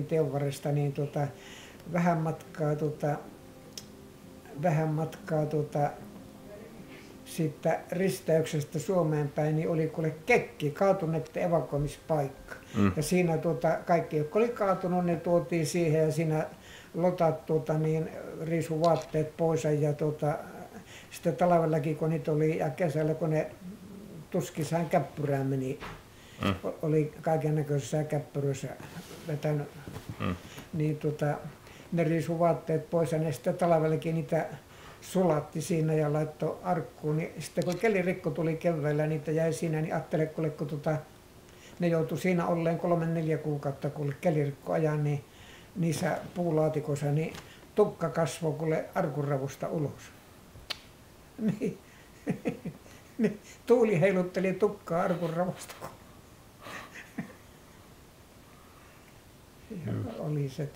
Teovarista niin vähän matkaa siitä risteyksestä Suomeen päin, niin oli kuule Kekki, kaatuneiden evakuoimispaikka. Ja siinä kaikki, jotka oli kaatunut, ne tuotiin siihen ja siinä lotat riisu vaatteet pois ja sitten talvellakin kun niitä oli ja kesällä kun ne tuskissaan käppyrään meni, oli kaiken näköisissä käppyröissä vetänyt, niin ne riisu vaatteet pois ja ne sitten talvellakin niitä sulatti siinä ja laittoi arkkuun, niin sitten kun kelirikko tuli keväällä, niitä jäi siinä, niin ajattele, kun ne joutui siinä olleen 3-4 kuukautta, kun kelirikko ajan, niin niissä puulaatikoissa, niin tukka kasvoi kuule arkunravusta ulos. Niin. Tuuli heilutteli tukkaa arkunravusta. Oli se